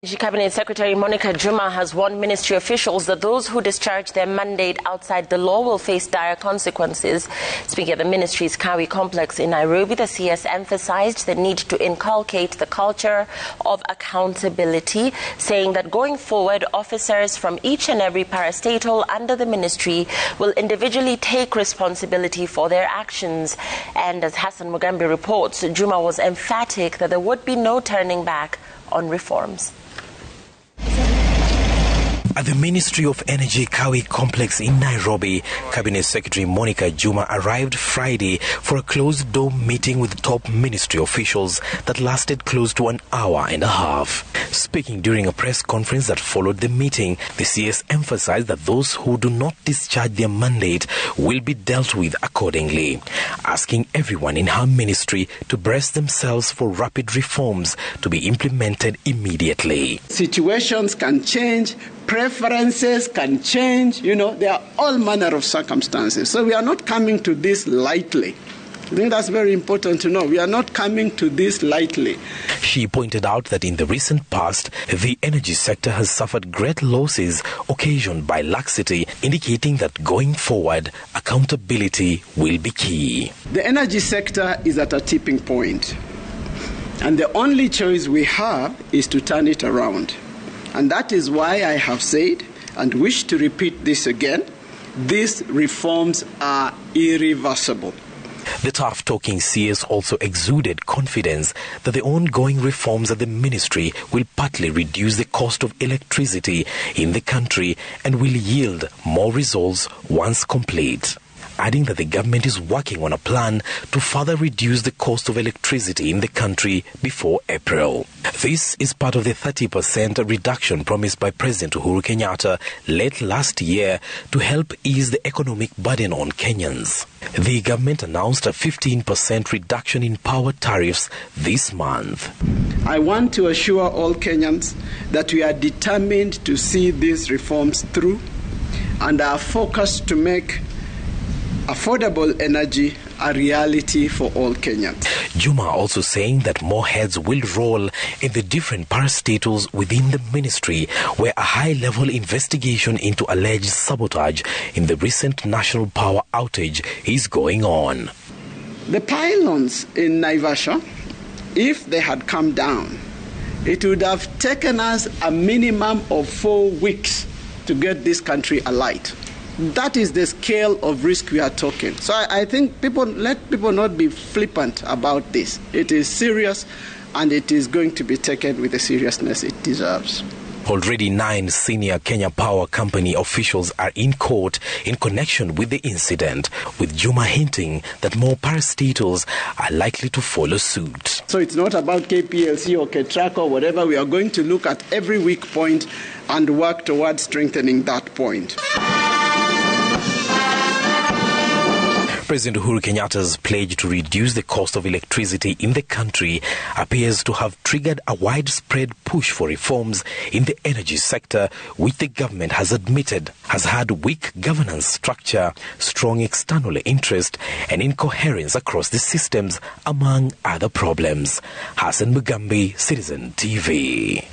Cabinet Secretary Monica Juma has warned ministry officials that those who discharge their mandate outside the law will face dire consequences. Speaking at the ministry's Kawi complex in Nairobi, the CS emphasized the need to inculcate the culture of accountability, saying that going forward, officers from each and every parastatal under the ministry will individually take responsibility for their actions. And as Hassan Mugambi reports, Juma was emphatic that there would be no turning back on reforms. At the Ministry of Energy Kawi complex in Nairobi, Cabinet Secretary Monica Juma arrived Friday for a closed-door meeting with top ministry officials that lasted close to an hour and a half. Speaking during a press conference that followed the meeting, the CS emphasized that those who do not discharge their mandate will be dealt with accordingly, asking everyone in her ministry to brace themselves for rapid reforms to be implemented immediately. Situations can change. Preferences can change, there are all manner of circumstances. So we are not coming to this lightly. I think that's very important to know. We are not coming to this lightly. She pointed out that in the recent past, the energy sector has suffered great losses occasioned by laxity, indicating that going forward, accountability will be key. The energy sector is at a tipping point, and the only choice we have is to turn it around. And that is why I have said, and wish to repeat this again, these reforms are irreversible. The tough-talking CS also exuded confidence that the ongoing reforms at the ministry will partly reduce the cost of electricity in the country and will yield more results once complete, adding that the government is working on a plan to further reduce the cost of electricity in the country before April. This is part of the 30% reduction promised by President Uhuru Kenyatta late last year to help ease the economic burden on Kenyans. The government announced a 15% reduction in power tariffs this month. I want to assure all Kenyans that we are determined to see these reforms through and are focused to make affordable energy a reality for all Kenyans. Juma also saying that more heads will roll in the different parastatals within the ministry, where a high-level investigation into alleged sabotage in the recent national power outage is going on. The pylons in Naivasha, if they had come down, it would have taken us a minimum of 4 weeks to get this country alight. That is the scale of risk we are talking. So I think let people not be flippant about this. It is serious, and it is going to be taken with the seriousness it deserves. Already 9 senior Kenya Power Company officials are in court in connection with the incident, with Juma hinting that more parastatals are likely to follow suit. So it's not about KPLC or KTRAC or whatever. We are going to look at every weak point and work towards strengthening that point. President Uhuru Kenyatta's pledge to reduce the cost of electricity in the country appears to have triggered a widespread push for reforms in the energy sector, which the government has admitted has had weak governance structure, strong external interest, and incoherence across the systems, among other problems. Hassan Mugambi, Citizen TV.